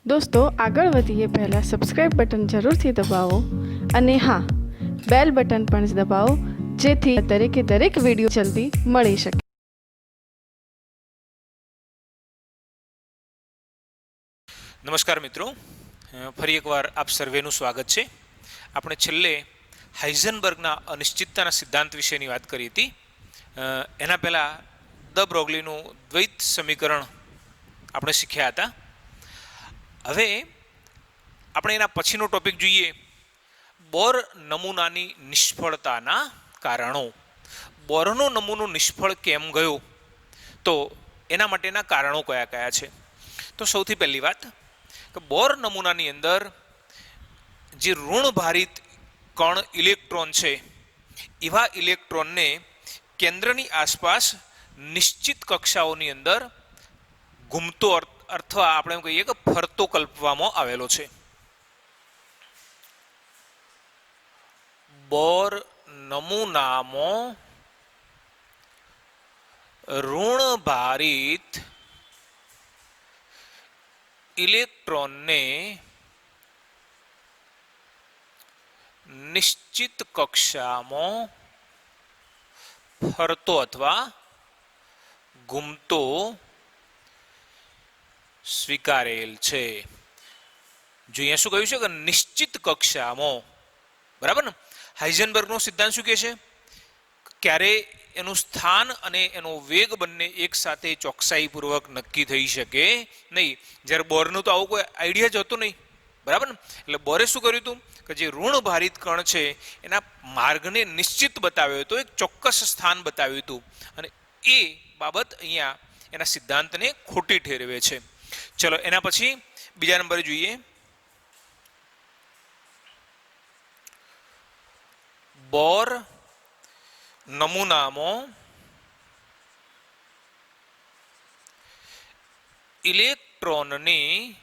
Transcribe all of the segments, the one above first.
दोस्तों આગળ વધીએ પહેલાં સબસ્ક્રાઇબ બટન જરૂરથી દબાવો અને હા બેલ બટન પણ દબાવો જેથી દરેક વિડીયો જલ્દી મળી શકે। નમસ્કાર મિત્રો, ફરી એકવાર આપ સર્વેનું સ્વાગત છે। આપણે છેલ્લે હાઇઝનબર્ગના અનિશ્ચિતતાના સિદ્ધાંત વિશેની વાત કરી હતી। એના પહેલાં દ બ્રોગલીનું દ્વૈત સમીકરણ આપણે શીખ્યા હતા। હવે આપણે એના પછીનો ટોપિક જોઈએ, બોર નમૂનાની નિષ્ફળતાના કારણો। બોરનો નમૂનો નિષ્ફળ કેમ ગયો, તો એના માટેના કારણો કયા કયા છે? તો સૌથી પહેલી વાત કે બોર નમૂનાની અંદર જે ઋણભારિત કણ ઇલેક્ટ્રોન છે, એવા ઇલેક્ટ્રોનને કેન્દ્રની આસપાસ નિશ્ચિત કક્ષાઓની અંદર ઘૂમતો અથવા આપણે એમ કહીએ કે ફરતો કલ્પવામાં આવેલો છે। બોર નમૂનામાં ઋણભારિત ઇલેક્ટ્રોનને નિશ્ચિત કક્ષામાં ફરતો અથવા ઘૂમતો સ્વીકારેલ છે। જો અહીંયા શું કહ્યું છે કે નિશ્ચિત કક્ષામાં, બરાબર ને? હાઇઝનબર્ગનો સિદ્ધાંત શું કહે છે? ક્યારે એનું સ્થાન અને એનો વેગ બંને એક સાથે ચોકસાઈપૂર્વક નક્કી થઈ શકે નહીં। જ્યારે બોરનું તો આવું કોઈ આઈડિયા જ હતો નહીં, બરાબર ને? એટલે બોરે શું કર્યું હતું કે જે ઋણભારિત કણ છે એના માર્ગને નિશ્ચિત બતાવ્યો હતો, એક ચોક્કસ સ્થાન બતાવ્યું હતું, અને એ બાબત અહીંયા એના સિદ્ધાંતને ખોટી ઠેરવે છે। ચલો એના પછી બીજા નંબરે જોઈએ, બોર નમૂનામાં ઇલેક્ટ્રોનની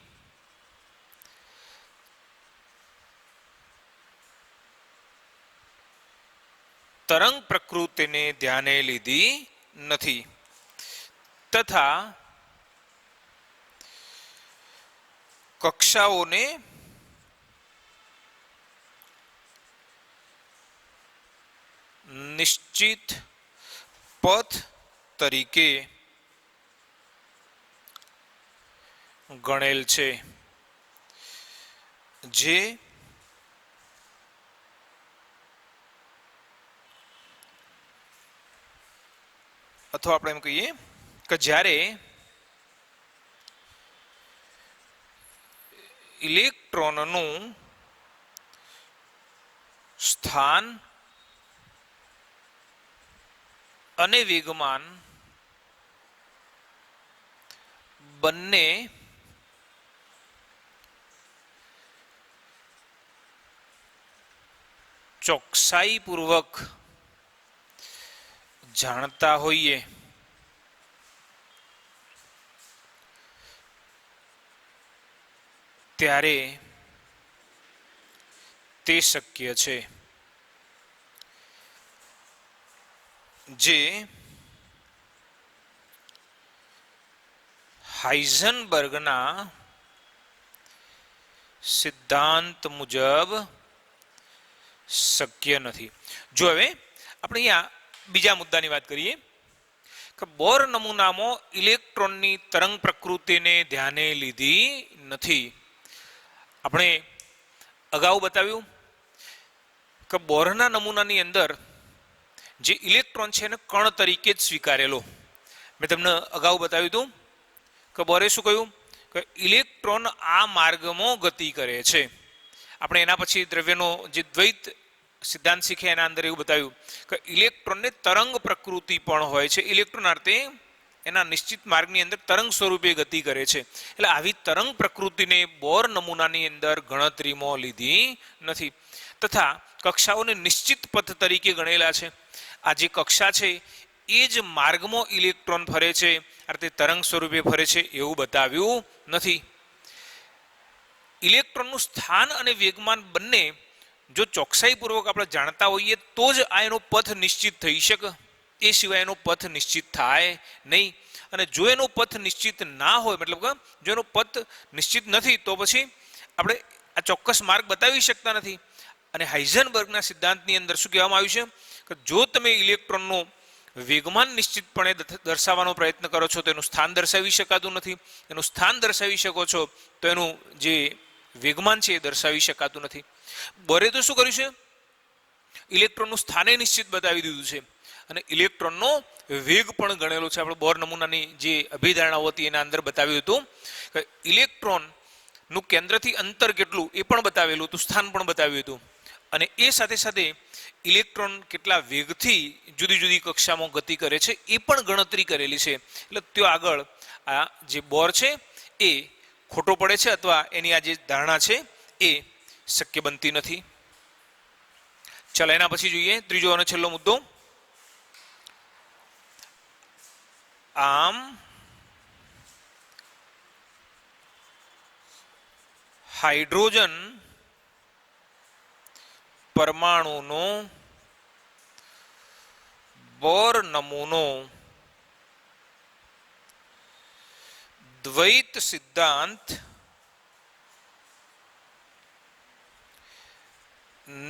તરંગ પ્રકૃતિને ધ્યાને લીધી નથી તથા કક્ષાઓને નિશ્ચિત પથ તરીકે ગણેલ છે, જે અથવા આપણે એમ કહીએ કે જ્યારે ઇલેક્ટ્રોનનું સ્થાન અને વેગમાન બંને ચોકસાઈપૂર્વક જાણતા હોઈએ ત્યારે તે શક્ય છે। જે હાઇઝનબર્ગના સિદ્ધાંત મુજબ શક્ય નથી। જો હવે આપણે અહીંયા બીજા મુદ્દાની વાત કરીએ કે બોર નમૂનામાં ઇલેક્ટ્રોનની તરંગ પ્રકૃતિને ધ્યાને લીધી નથી। આપણે અગાઉ બતાવ્યું કે બોરના નમૂનાની અંદર જે ઇલેક્ટ્રોન છે એને કણ તરીકે જ સ્વીકારેલો। મેં તમને અગાઉ બતાવ્યું હતું કે બોરે શું કહ્યું કે ઇલેક્ટ્રોન આ માર્ગમાં ગતિ કરે છે। આપણે એના પછી દ્રવ્યનો જે દ્વૈત સિદ્ધાંત શીખ્યા એના અંદર એવું બતાવ્યું કે ઇલેક્ટ્રોનને તરંગ પ્રકૃતિ પણ હોય છે। ઇલેક્ટ્રોન અર્થે એના નિશ્ચિત માર્ગની અંદર તરંગ સ્વરૂપે ગતિ કરે છે। એટલે આવી તરંગ પ્રકૃતિને બોર નમૂનાની અંદર ગણતરીમાં લીધી નથી તથા કક્ષાઓને નિશ્ચિત પથ તરીકે ગણેલા છે। આ જે કક્ષા છે એ જ માર્ગમાં ઇલેક્ટ્રોન ફરે છે, અર્થે તરંગ સ્વરૂપે ફરે છે એવું બતાવ્યું નથી। ઇલેક્ટ્રોનનું સ્થાન અને વેગમાન બંને જો ચોકસાઈપૂર્વક આપણે જાણતા હોઈએ તો જ આ એનો પથ નિશ્ચિત થઈ શકે, એ સિવાય એનો પથ નિશ્ચિત થાય નહીં। અને જો એનો પથ નિશ્ચિત ના હોય, મતલબ કે જો એનો પથ નિશ્ચિત નથી તો પછી આપણે આ ચોક્કસ માર્ગ બતાવી શકતા નથી. અને હાઇઝનબર્ગના સિદ્ધાંતની અંદર શું કહેવામાં આવ્યું છે કે જો તમે ઇલેક્ટ્રોનનો વેગમાન નિશ્ચિતપણે દર્શાવવાનો પ્રયત્ન કરો છો તો એનું સ્થાન દર્શાવી શકાતું નથી. એનું સ્થાન દર્શાવી શકો છો તો એનું જે વેગમાન છે એ દર્શાવી શકાતું નથી. બોરે તો શું કર્યું છે, ઇલેક્ટ્રોનનું સ્થાને નિશ્ચિત બતાવી દીધું છે અને ઇલેક્ટ્રોનનો વેગ પણ ગણેલો છે. આપણે બોર નમૂનાની જે અભિધારણાઓ હતી એના અંદર બતાવ્યું હતું કે ઇલેક્ટ્રોનનું કેન્દ્રથી અંતર કેટલું એ પણ બતાવેલું હતું, સ્થાન પણ બતાવ્યું હતું. અને એ સાથે સાથે ઇલેક્ટ્રોન કેટલા વેગથી જુદી જુદી કક્ષામાં ગતિ કરે છે એ પણ ગણતરી કરેલી છે. એટલે ત્યાં આગળ આ જે બોર છે એ ખોટો પડે છે અથવા એની આ જે ધારણા છે એ શક્ય બનતી નથી. ચાલો એના પછી જોઈએ ત્રીજો અને છેલ્લો મુદ્દો. આમ હાઇડ્રોજન પરમાણુનો બોર નમૂનો દ્વૈત સિદ્ધાંત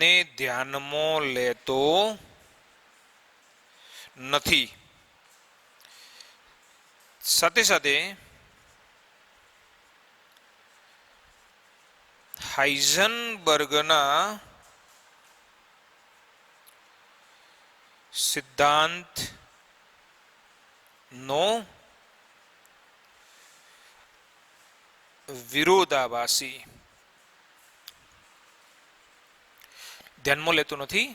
ને ધ્યાનમાં લેતો નથી. સાથે સાથે હાઇઝનબર્ગના સિદ્ધાંત નો વિરોધાભાસી, ધ્યાનમાં લેતો નથી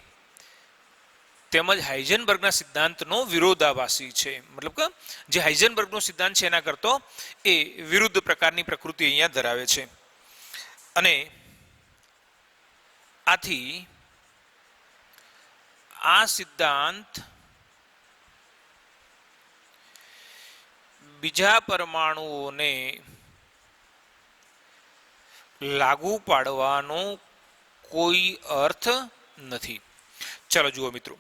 તેમજ હાઇઝનબર્ગના સિદ્ધાંતનો વિરોધાભાસી છે. મતલબ કે જે હાઇઝનબર્ગનો સિદ્ધાંત છે એના કરતો એ વિરુદ્ધ પ્રકારની પ્રકૃતિ અહીંયા ધરાવે છે. અને આથી આ સિદ્ધાંત બીજા પરમાણુઓને લાગુ પાડવાનો કોઈ અર્થ નથી. ચાલો જુઓ મિત્રો,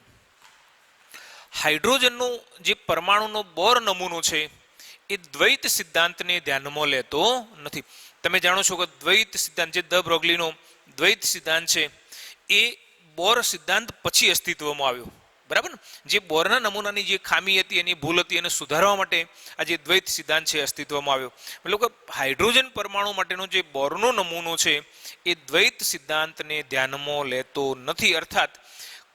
હાઇડ્રોજનનો જે પરમાણુનો બોર નમૂનો છે એ દ્વૈત સિદ્ધાંતને ધ્યાનમાં લેતો નથી. તમે જાણો છો કે દ્વૈત સિદ્ધાંત જે દ બ્રોગલીનો દ્વૈત સિદ્ધાંત છે એ બોર સિદ્ધાંત પછી અસ્તિત્વમાં આવ્યો. બરાબર ને? જે બોરના નમૂનાની જે ખામી હતી, એની ભૂલ હતી, એને સુધારવા માટે આ જે દ્વૈત સિદ્ધાંત છે અસ્તિત્વમાં આવ્યો. મતલબ કે હાઇડ્રોજન પરમાણુ માટેનો જે બોરનો નમૂનો છે એ દ્વૈત સિદ્ધાંતને ધ્યાનમાં લેતો નથી. અર્થાત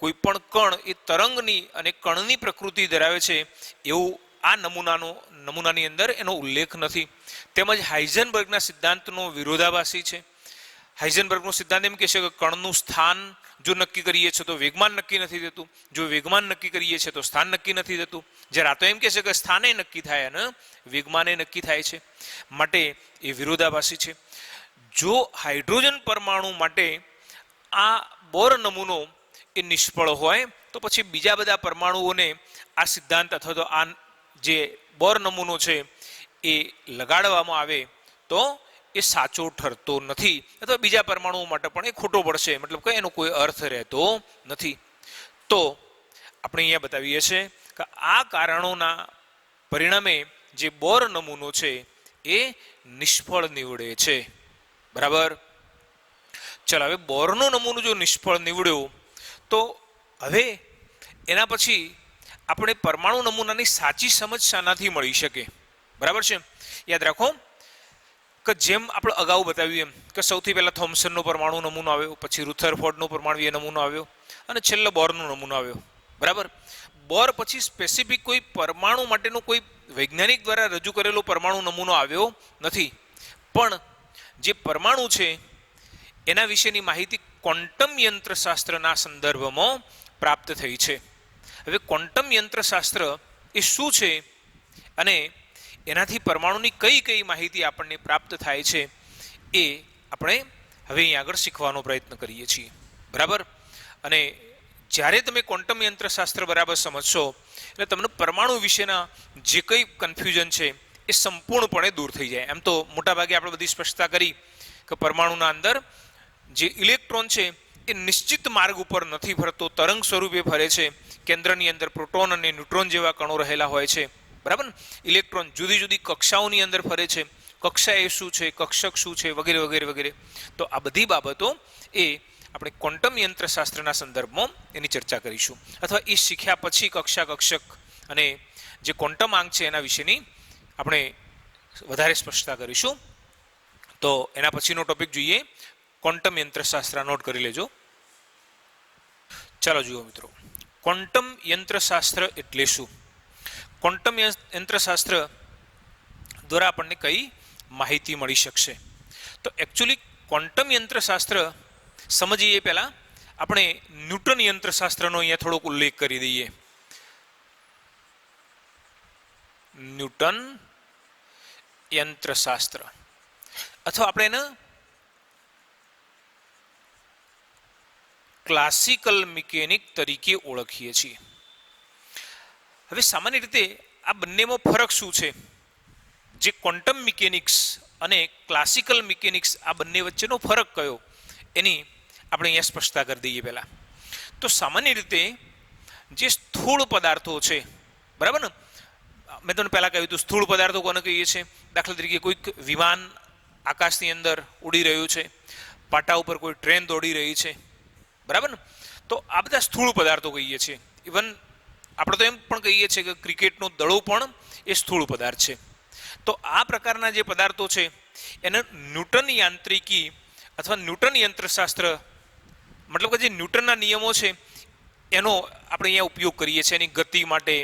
કોઈ પણ કણ એ તરંગની અને કણની પ્રકૃતિ ધરાવે છે એવું આ નમૂનાની અંદર એનો ઉલ્લેખ નથી. તેમજ હાઇઝનબર્ગના સિદ્ધાંતનો વિરોધાભાસી છે. હાઇઝનબર્ગનો સિદ્ધાંત એમ કહે છે કે કણનું સ્થાન જો નક્કી કરીએ છીએ તો વેગમાન નક્કી નથી થતું, જો વેગમાન નક્કી કરીએ છીએ તો સ્થાન નક્કી નથી થતું. જ્યારે આ તો એમ કહે છે કે સ્થાને નક્કી થાય અને વેગમાને નક્કી થાય છે, માટે એ વિરોધાભાસી છે. જો હાઇડ્રોજન પરમાણુ માટે આ બોર નમૂનો એ નિષ્ફળ હોય તો પછી બીજા બધા પરમાણુઓને આ સિદ્ધાંત અથવા તો આ જે બોર નમૂનો છે એ લગાડવામાં આવે તો એ સાચો ઠરતો નથી, અથવા બીજા પરમાણુઓ માટે પણ એ ખોટો પડશે. મતલબ કે એનો કોઈ અર્થ રહેતો નથી. તો આપણે અહીંયા બતાવીએ છીએ કે આ કારણોના પરિણામે જે બોર નમૂનો છે એ નિષ્ફળ નીવડે છે. બરાબર? ચાલો, હવે બોરનો નમૂનો જો નિષ્ફળ નીવડ્યો તો હવે એના પછી આપણે પરમાણુ નમૂનાની સાચી સમજ શાનાથી મળી શકે? બરાબર છે? યાદ રાખો કે જેમ આપણે અગાઉ બતાવ્યું એમ કે સૌથી પહેલા થોમ્સનનો પરમાણુ નમૂનો આવ્યો, પછી રુથરફોર્ડનો પરમાણુય નમૂનો આવ્યો અને છેલ્લો બોરનો નમૂનો આવ્યો. બરાબર? બોર પછી સ્પેસિફિક કોઈ પરમાણુ માટેનો કોઈ વૈજ્ઞાનિક દ્વારા રજૂ કરેલો પરમાણુ નમૂનો આવ્યો નથી, પણ જે પરમાણુ છે એના વિશેની માહિતી ક્વોન્ટમ યંત્રશાસ્ત્રના સંદર્ભમાં પ્રાપ્ત થઈ છે. હવે ક્વોન્ટમ યંત્રશાસ્ત્ર એ શું છે અને એનાથી પરમાણુની કઈ કઈ માહિતી આપણને પ્રાપ્ત થાય છે એ આપણે હવે અહીં આગળ શીખવાનો પ્રયત્ન કરીએ છીએ. બરાબર? અને જ્યારે તમે ક્વોન્ટમ યંત્રશાસ્ત્ર બરાબર સમજશો એટલે તમને પરમાણુ વિશેના જે કંઈ કન્ફ્યુઝન છે એ સંપૂર્ણપણે દૂર થઈ જાય. એમ તો મોટાભાગે આપણે બધી સ્પષ્ટતા કરી કે પરમાણુના અંદર જે ઇલેક્ટ્રોન છે એ નિશ્ચિત માર્ગ ઉપર નથી ફરતો, તરંગ સ્વરૂપે ફરે છે. કેન્દ્રની અંદર પ્રોટોન અને ન્યુટ્રોન જેવા કણો રહેલા હોય છે. બરાબર ને? ઇલેક્ટ્રોન જુદી જુદી કક્ષાઓની અંદર ફરે છે, કક્ષા એ શું છે, કક્ષક શું છે, વગેરે વગેરે વગેરે. તો આ બધી બાબતો એ આપણે ક્વોન્ટમ યંત્રશાસ્ત્રના સંદર્ભમાં એની ચર્ચા કરીશું, અથવા એ શીખ્યા પછી કક્ષા, કક્ષક અને જે ક્વોન્ટમ આંક છે એના વિશેની આપણે વધારે સ્પષ્ટતા કરીશું. તો એના પછીનો ટોપિક જોઈએ ક્વોન્ટમ યંત્રશાસ્ત્ર. નોટ કરી લેજો. ચાલો જુઓ મિત્રો, ક્વોન્ટમ યંત્રશાસ્ત્ર એટલે શું? ક્વોન્ટમ યંત્રશાસ્ત્ર દ્વારા આપણને કઈ માહિતી મળી શકશે? તો એકચ્યુઅલી ક્વોન્ટમ યંત્રશાસ્ત્ર સમજીએ પહેલા આપણે ન્યૂટન યંત્રશાસ્ત્રનો અહીંયા થોડોક ઉલ્લેખ કરી દઈએ. ન્યૂટન યંત્રશાસ્ત્ર, અથવા આપણે એને ક્લાસિકલ મિકેનિક તરીકે ઓળખીએ છીએ. હવે સામાન્ય રીતે આ બંનેમાં ફરક શું છે? જે ક્વોન્ટમ મિકેનિક્સ અને ક્લાસિકલ મિકેનિક્સ, આ બંને વચ્ચેનો ફરક કયો, એની આપણે અહીંયા સ્પષ્ટતા કરી દઈએ પહેલા. તો સામાન્ય રીતે જે સ્થૂળ પદાર્થો છે, બરાબર ને, મેં તમને પહેલા કહ્યું હતું સ્થૂળ પદાર્થો કોને કહીએ છીએ? દાખલા તરીકે કોઈક વિમાન આકાશની અંદર ઉડી રહ્યું છે, પાટા ઉપર કોઈ ટ્રેન દોડી રહી છે, બરાબર ને? તો આ બધા સ્થૂળ પદાર્થો કહીએ છીએ. ઇવન આપણે તો એમ પણ કહીએ છીએ કે ક્રિકેટનું દડો પણ એ સ્થૂળ પદાર્થ છે. તો આ પ્રકારના જે પદાર્થો છે એને ન્યૂટન યાંત્રિકી અથવા ન્યૂટન યંત્રશાસ્ત્ર, મતલબ કે જે ન્યૂટનના નિયમો છે એનો આપણે અહીંયા ઉપયોગ કરીએ છીએ એની ગતિ માટે,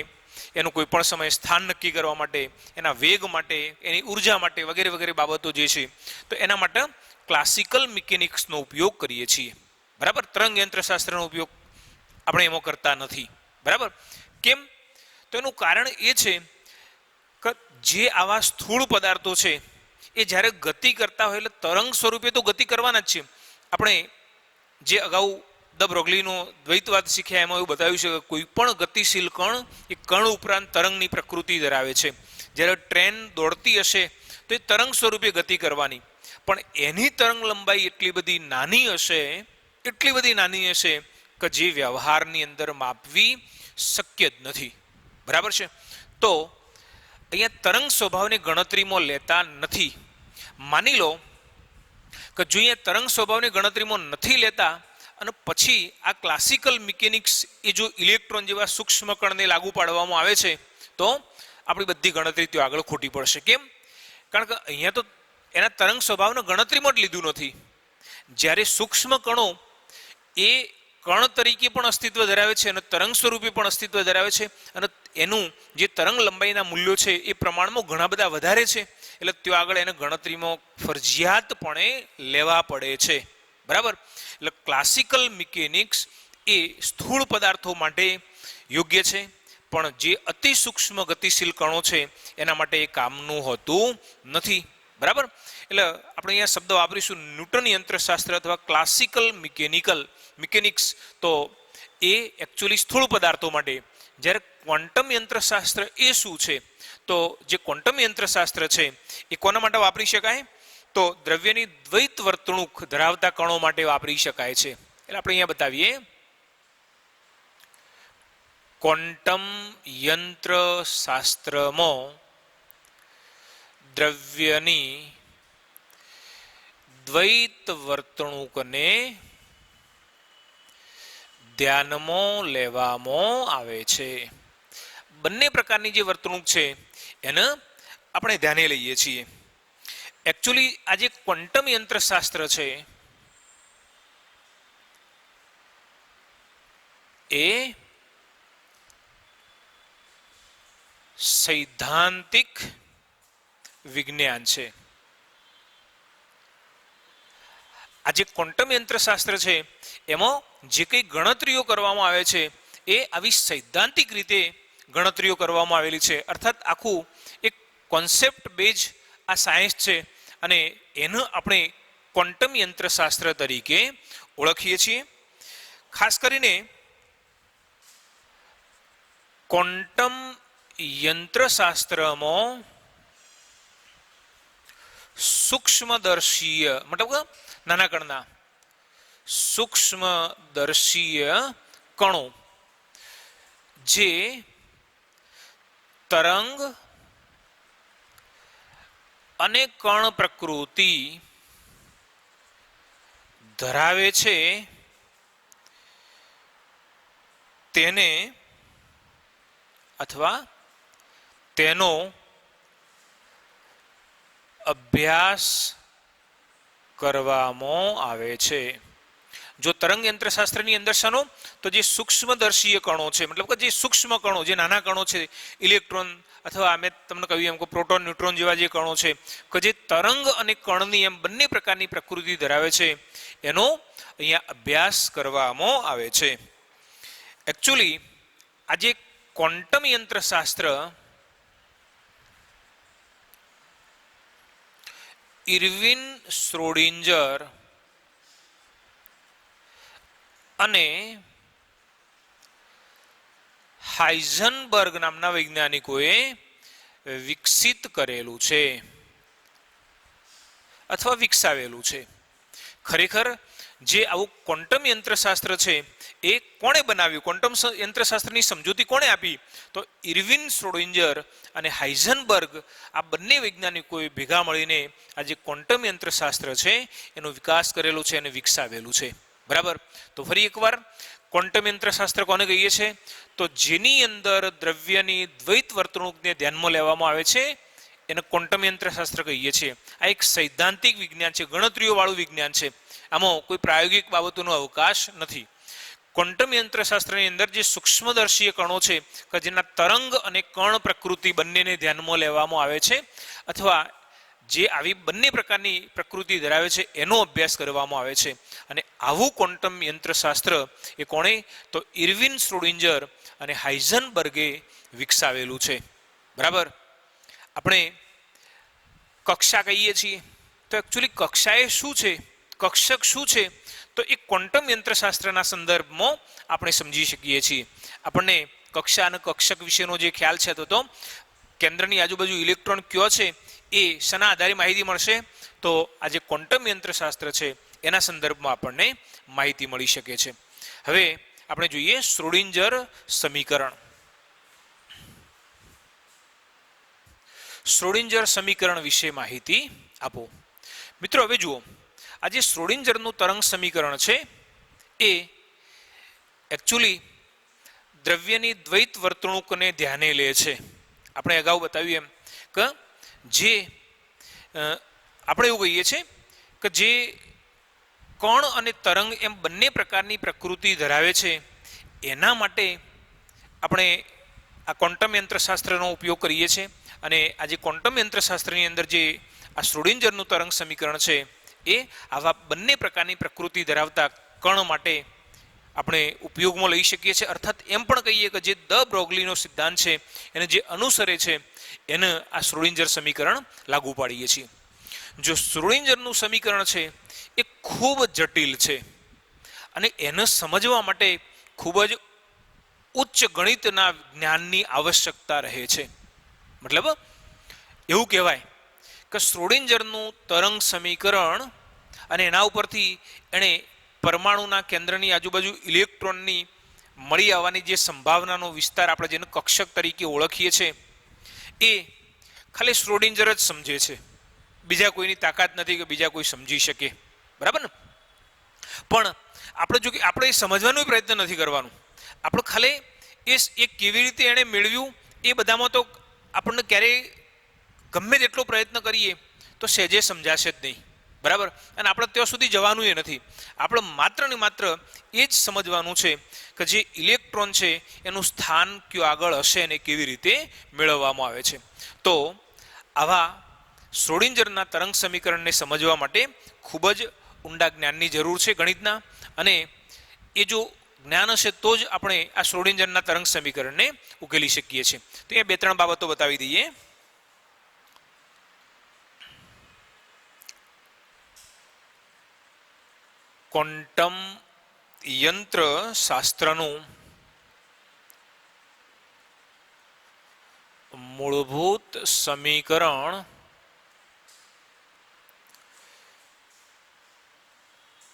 એનું કોઈ પણ સમયે સ્થાન નક્કી કરવા માટે, એના વેગ માટે, એની ઉર્જા માટે વગેરે વગેરે બાબતો જે છે, તો એના માટે ક્લાસિકલ મિકેનિક્સનો ઉપયોગ કરીએ છીએ. બરાબર? તરંગ યંત્રશાસ્ત્રનો ઉપયોગ આપણે એમાં કરતા નથી. બરાબર? કેમ? તો એનું કારણ એ છે કે જે આવા સ્થૂળ પદાર્થો છે એ જ્યારે ગતિ કરતા હોય એટલે તરંગ સ્વરૂપે તો ગતિ કરવાના જ છે. આપણે જે અગાઉ દ બ્રોગલીનો દ્વૈતવાદ શીખ્યા એમાં એવું બતાવ્યું છે કે કોઈ પણ ગતિશીલ કણ એ કણ ઉપરાંત તરંગની પ્રકૃતિ ધરાવે છે. જ્યારે ટ્રેન દોડતી હશે તો એ તરંગ સ્વરૂપે ગતિ કરવાની, પણ એની તરંગ લંબાઈ એટલી બધી નાની હશે કે જે વ્યવહારની અંદર માપવી શક્ય જ નથી. બરાબર છે? તો અહીંયા તરંગ સ્વભાવની ગણતરીમાં લેતા નથી. માની લો કે જો અહીંયા તરંગ સ્વભાવની ગણતરીમાં નથી લેતા અને પછી આ ક્લાસિકલ મિકેનિક્સ એ જો ઇલેક્ટ્રોન જેવા સૂક્ષ્મ કણને લાગુ પાડવામાં આવે છે તો આપણી બધી ગણતરી ત્યાં આગળ ખોટી પડશે. કેમ? કારણ કે અહીંયા તો એના તરંગ સ્વભાવને ગણતરીમાં જ લીધું નથી. જ્યારે સૂક્ષ્મ કણો એ કણ તરીકે પણ અસ્તિત્વ ધરાવે છે અને તરંગ સ્વરૂપે પણ અસ્તિત્વ ધરાવે છે, અને એનું જે તરંગ લંબાઈના મૂલ્યો છે એ પ્રમાણમાં ઘણા બધા વધારે છે, એટલે ત્યાં આગળ એને ગણતરીમાં ફરજિયાતપણે લેવા પડે છે. બરાબર? એટલે ક્લાસિકલ મિકેનિક્સ એ સ્થૂળ પદાર્થો માટે યોગ્ય છે, પણ જે અતિ સૂક્ષ્મ ગતિશીલ કણો છે એના માટે એ કામનું હોતું નથી. બરાબર? એટલે આપણે અહીંયા શબ્દ વાપરીશું ન્યૂટન યંત્રશાસ્ત્ર અથવા ક્લાસિકલ મિકેનિક્સ. તો એ એકચ્યુઅલી સ્થૂળ પદાર્થો માટે. જ્યારે ક્વોન્ટમ યંત્રશાસ્ત્ર એ શું છે? તો જે ક્વોન્ટમ યંત્રશાસ્ત્ર છે એ કોના માટે વાપરી શકાય? તો દ્રવ્યની દ્વૈત વર્તણૂક ધરાવતા કણો માટે વાપરી શકાય છે. એટલે આપણે અહીંયા બતાવીએ, ક્વોન્ટમ યંત્રશાસ્ત્રમાં દ્રવ્યની દ્વૈત વર્તણૂકને ધ્યાનમાં લેવામાં આવે છે. બંને પ્રકારની જે વર્તણૂક છે એને આપણે ધ્યાને લઈએ છીએ. એકચ્યુઅલી આ જે ક્વોન્ટમ યંત્રશાસ્ત્ર છે એ સૈદ્ધાંતિક વિજ્ઞાન છે. આ જે ક્વોન્ટમ યંત્રશાસ્ત્ર છે એમાં જે કંઈ ગણતરીઓ કરવામાં આવે છે એ આવી સૈદ્ધાંતિક રીતે ગણતરીઓ કરવામાં આવેલી છે. અર્થાત આખું એક કોન્સેપ્ટ બેઝ આ સાયન્સ છે અને એને આપણે ક્વોન્ટમ યંત્રશાસ્ત્ર તરીકે ઓળખીએ છીએ. ખાસ કરીને ક્વોન્ટમ યંત્રશાસ્ત્રમાં સૂક્ષ્મદર્શીય, મતલબ નાના કણના સૂક્ષ્મદર્શીય કણો જે તરંગ અને કણ પ્રકૃતિ ધરાવે છે તેને અથવા તેનો અભ્યાસ કરવામાં આવે છે. જો તરંગ યંત્રશાસ્ત્રની અંદર શાનો તો જે સૂક્ષ્મદર્શીય કણો છે, મતલબ કે જે સૂક્ષ્મ કણો, જે નાના કણો છે, ઇલેક્ટ્રોન અથવા મેં તમને કહ્યું એમ કે પ્રોટોન ન્યુટ્રોન જેવા જે કણો છે કે જે તરંગ અને કણની એમ બંને પ્રકારની પ્રકૃતિ ધરાવે છે, એનો અહીંયા અભ્યાસ કરવામાં આવે છે. એકચ્યુઅલી આજે ક્વોન્ટમ યંત્રશાસ્ત્ર ઇરવિન શ્રોડિંજર અને હાઇઝનબર્ગ નામના વૈજ્ઞાનિકોએ વિકસિત કરેલું છે અથવા વિકસાવેલું છે. ખરેખર જે આવું ક્વોન્ટમ યંત્રશાસ્ત્ર છે એ કોણે બનાવ્યું, ક્વોન્ટમ યંત્રશાસ્ત્રની સમજૂતી કોણે આપી, તો ઇરવિન શ્રોડિંજર અને હાઇઝનબર્ગ આ બંને વૈજ્ઞાનિકોએ ભેગા મળીને આ જે ક્વોન્ટમ યંત્રશાસ્ત્ર છે એનો વિકાસ કરેલો છે અને વિકસાવેલું છે. બરાબર. તો ફરી એકવાર ક્વોન્ટમ યંત્રશાસ્ત્ર કોને કહીએ છે, તો જેની અંદર દ્રવ્યની દ્વૈત વર્તણૂકને ધ્યાનમાં લેવામાં આવે છે એને ક્વોન્ટમ યંત્રશાસ્ત્ર કહીએ છીએ. આ એક સૈદ્ધાંતિક વિજ્ઞાન છે, ગણતરીઓ વાળું વિજ્ઞાન છે, આમાં કોઈ પ્રાયોગિક બાબતોનો અવકાશ નથી. ક્વોન્ટમ યંત્રશાસ્ત્રની અંદર જે સૂક્ષ્મદર્શીય કણો છે કે જેના તરંગ અને કણ પ્રકૃતિ બંનેને ધ્યાનમાં લેવામાં આવે છે અથવા જે આવી બંને પ્રકારની પ્રકૃતિ ધરાવે છે એનો અભ્યાસ કરવામાં આવે છે. અને આવું ક્વોન્ટમ યંત્રશાસ્ત્ર એ કોણે, તો ઇરવિન શ્રોડિંજર અને હાઇઝનબર્ગે વિકસાવેલું છે. બરાબર. આપણે કક્ષા કહીએ છીએ તો એકચ્યુઅલી કક્ષા એ શું છે, કક્ષક શું છે, તો એ ક્વોન્ટમ યંત્રશાસ્ત્રના સંદર્ભમાં આપણે સમજી શકીએ છીએ. આપણને કક્ષા અને કક્ષક વિશેનો જે ખ્યાલ છે તો કેન્દ્રની આજુબાજુ ઇલેક્ટ્રોન કયો છે એ શેના આધારે માહિતી મળશે, તો આ જે ક્વોન્ટમ યંત્રશાસ્ત્ર છે એના સંદર્ભમાં આપણને માહિતી મળી શકે છે. હવે આપણે જોઈએ શ્રોડિંજર સમીકરણ. શ્રોડિંજર સમીકરણ વિશે માહિતી આપો. મિત્રો હવે જુઓ, આ જે શ્રોડિંજરનું તરંગ સમીકરણ છે એ એકચ્યુઅલી દ્રવ્યની દ્વૈત વર્તણૂકને ધ્યાને લે છે. આપણે અગાઉ બતાવ્યું એમ કે જે આપણે એવું કહીએ છીએ કે જે કણ અને તરંગ એમ બંને પ્રકારની પ્રકૃતિ ધરાવે છે એના માટે આપણે આ ક્વોન્ટમ યંત્રશાસ્ત્રનો ઉપયોગ કરીએ છીએ. અને આ જે ક્વોન્ટમ યંત્રશાસ્ત્રની અંદર જે આ શ્રોડિંજરનું તરંગ સમીકરણ છે એ આવા બંને પ્રકારની પ્રકૃતિ ધરાવતા કણ માટે આપણે ઉપયોગમાં લઈ શકીએ છીએ. અર્થાત એમ પણ કહીએ કે જે દ બ્રોગલીનો સિદ્ધાંત છે એને જે અનુસરે છે એને આ શ્રોડિંજર સમીકરણ લાગુ પાડીએ છીએ. જો શ્રોડિંજરનું સમીકરણ છે એ ખૂબ જટિલ છે અને એને સમજવા માટે ખૂબ જ ઉચ્ચ ગણિતના જ્ઞાનની આવશ્યકતા રહે છે. મતલબ એવું કહેવાય કે શ્રોડિંજરનું તરંગ સમીકરણ અને એના ઉપરથી એણે પરમાણુના કેન્દ્રની આજુબાજુ ઇલેક્ટ્રોનની મળી આવવાની જે સંભાવનાનો વિસ્તાર આપણે જેને કક્ષક તરીકે ઓળખીએ છીએ એ ખાલી શ્રોડિંજર જ સમજે છે. બીજા કોઈની તાકાત નથી કે બીજા કોઈ સમજી શકે. બરાબર ને? પણ આપણે જો કે આપણે એ સમજવાનો પ્રયત્ન નથી કરવાનો. આપણે ખાલી એ કેવી રીતે એણે મેળવ્યું એ બધામાં તો આપણને ક્યારેય ગમે તેટલો પ્રયત્ન કરીએ તો સહેજે સમજાશે જ નહીં. બરાબર. અને આપણે ત્યાં સુધી જવાનું એ નથી. આપણે માત્ર ને માત્ર એ જ સમજવાનું છે કે જે ઇલેક્ટ્રોન છે એનું સ્થાન કયું આગળ હશે અને કેવી રીતે મેળવવામાં આવે છે. તો આવા શ્રોડિંજરના તરંગ સમીકરણને સમજવા માટે ખૂબ જ ઊંડા જ્ઞાનની જરૂર છે ગણિતના. અને એ જો જ્ઞાન હશે તો જ આપણે આ શ્રોડિંજરના તરંગ સમીકરણને ઉકેલી શકીએ છીએ. તો એ બે ત્રણ બાબતો બતાવી દઈએ. ક્વોન્ટમ યંત્ર શાસ્ત્રનું મૂળભૂત સમીકરણ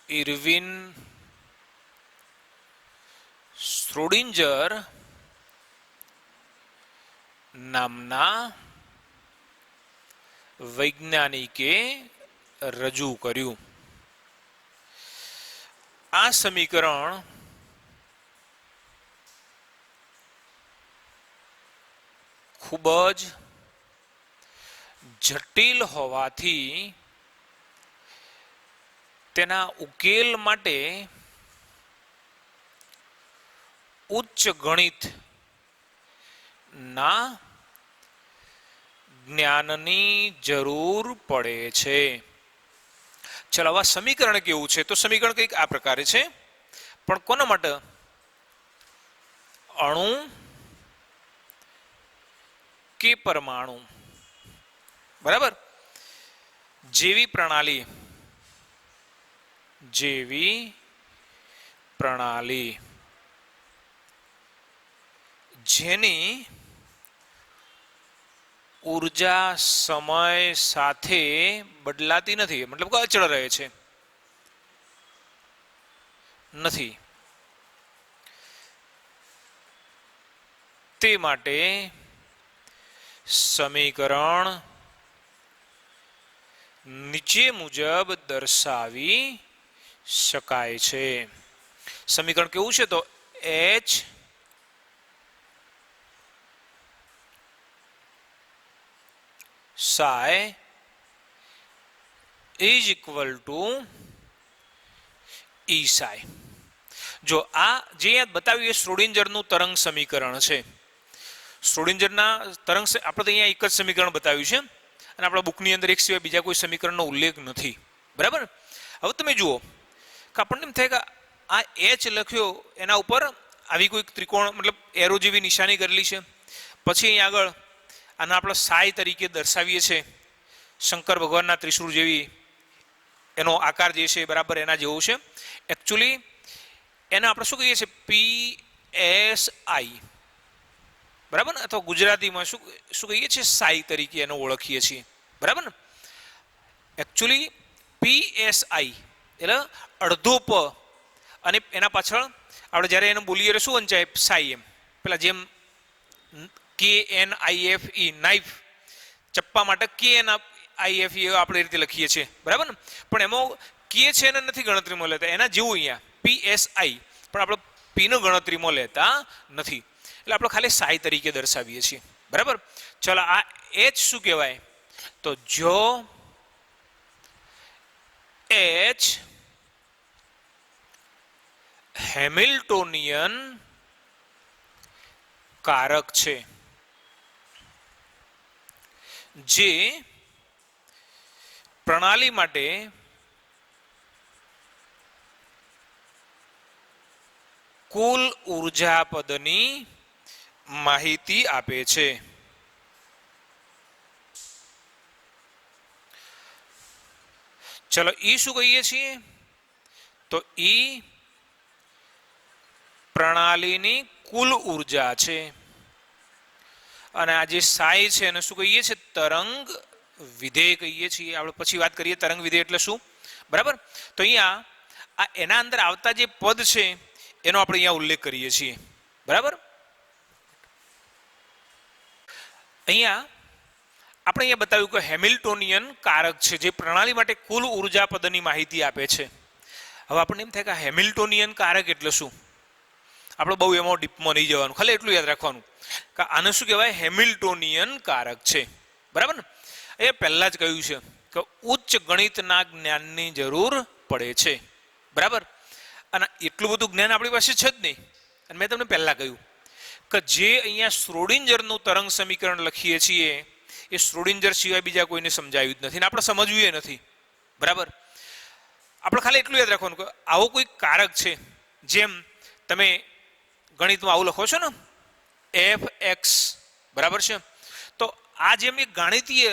ઇરવિન શ્રોડિંજર નામના વૈજ્ઞાનિકે રજૂ કર્યું. આ સમીકરણ ખૂબ જ જટિલ હોવાથી તેના ઉકેલ માટે ઉચ્ચ ગણિત ના જ્ઞાનની જરૂર પડે છે. ચલો, હવે સમીકરણ કેવું છે? તો સમીકરણ કંઈક આ પ્રકારે છે, પણ કોના માટે? અણુ કે પરમાણુ, બરાબર? જેવી પ્રણાલી જેની ઉર્જા સમય સાથે બદલાતી નથી, મતલબ કે અચળ રહે છે નથી, તે માટે સમીકરણ નીચે મુજબ દર્શાવી શકાય છે. સમીકરણ કેવું છે? તો H psi is equal to E psi. જો આ જે બતાવ્યું એ શ્રોડિંજરનું તરંગ સમીકરણ છે. શ્રોડિંજરના તરંગ આપણે તો અહીંયા એક જ સમીકરણ બતાવ્યું છે અને આપણા બુકની અંદર એક સિવાય બીજા કોઈ સમીકરણનો ઉલ્લેખ નથી, બરાબર? હવે તમે જુઓ કે આપણને એમ થાય કે આ H લખ્યો એના ઉપર આવી કોઈ ત્રિકોણ મતલબ એરો જેવી નિશાની કરેલી છે, પછી અહીં આગળ આને આપણે સાઈ તરીકે દર્શાવીએ છીએ, શંકર ભગવાનના ત્રિશૂળ જેવી એનો આકાર જે છે બરાબર એના જેવો છે. એકચ્યુઅલી એને આપણે શું કહીએ છીએ? PSI, બરાબર ને? અથવા ગુજરાતીમાં શું કહીએ છીએ? સાઈ તરીકે એને ઓળખીએ છીએ, બરાબર ને? એકચ્યુઅલી PSI એટલે અડધો પ અને એના પાછળ આપણે જ્યારે એને બોલીએ શું વંચાય? સાઈ. એમ પેલા જેમ KNIFE નાઇફ, ચપ્પા માટે KNIFE આપણે રીતે લખીએ છીએ, બરાબર ને? પણ એમાં કે છે એને નથી ગણતરીમાં લેતા, એના જેવું અહીંયા PSI, પણ આપણે પીનો ગણતરીમાં લેતા નથી, એટલે આપણે ખાલી સાઈ તરીકે દર્શાવીએ છીએ, બરાબર? ચલો, આ H શું કહેવાય? તો જો H હેમિલ્ટોનિયન કારક છે, જે પ્રણાલી માટે કુલ ઉર્જા પદની માહિતી આપે છે. ચલો, ઈ શું કહીએ છીએ? તો ઈ પ્રણાલીની કુલ ઉર્જા છે, અને આ જે સાઈ છે એને શું કહીએ છીએ? તરંગ વિધેય કહીએ છીએ. આપણે પછી વાત કરીએ તરંગ વિધેય એટલે શું, બરાબર? તો અહીંયા આ એના અંદર આવતા જે પદ છે એનો આપણે અહીંયા ઉલ્લેખ કરીએ છીએ, બરાબર? અહીંયા આપણે અહીંયા બતાવ્યું કે હેમિલ્ટોનિયન કારક છે, જે પ્રણાલી માટે કુલ ઉર્જા પદની માહિતી આપે છે. હવે આપણને એમ થાય કે હેમિલ્ટોનિયન કારક એટલે શું? આપણે બહુ એમાં ડીપમાં નહીં જવાનું, ખાલી એટલું યાદ રાખવાનું કે આને શું કહેવાય? હેમિલ્ટોનિયન કારક છે, બરાબર ને? એ પહેલા જ કહ્યું છે કે ઉચ્ચ ગણિતના જ્ઞાનની જરૂર પડે છે, બરાબર? અને એટલું બધું જ્ઞાન આપણી પાસે છે જ નહીં. અને મેં તમને પહેલા કહ્યું કે જે અહીંયા શ્રોડિંજરનું તરંગ સમીકરણ લખીએ છીએ એ શ્રોડિંજર સિવાય બીજા કોઈને સમજાવ્યું જ નથી, ને આપણે સમજવું એ નથી, બરાબર? આપણે ખાલી એટલું યાદ રાખવાનું કે આવો કોઈ કારક છે, જેમ તમે ગણિતમાં આવું લખો છો ને Fx, બરાબર છે? તો આ જેમ એક ગાણિતીય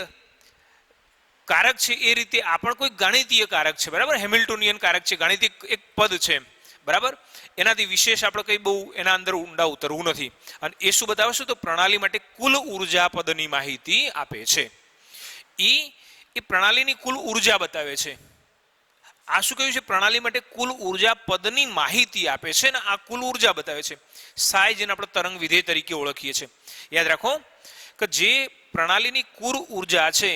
કારક છે એ રીતે આ પણ કોઈ ગાણિતીય કારક છે, બરાબર? હેમિલ્ટોનિયન કારક છે, ગાણિતિક એક પદ છે, બરાબર? એનાથી વિશેષ આપણે કંઈ બહુ એના અંદર ઊંડા ઉતરવું નથી. અને એ શું બતાવે છે? તો પ્રણાલી માટે કુલ ઉર્જા પદની માહિતી આપે છે. એ પ્રણાલીની કુલ ઉર્જા બતાવે છે. આ શું કહ્યું છે? પ્રણાલી માટે કુલ ઉર્જા પદની માહિતી આપે છે ને આ કુલ ઉર્જા બતાવે છે. સાઈ જેને આપણે તરંગ વિધેય તરીકે ઓળખીએ છીએ. યાદ રાખો કે જે પ્રણાલીની કુલ ઉર્જા છે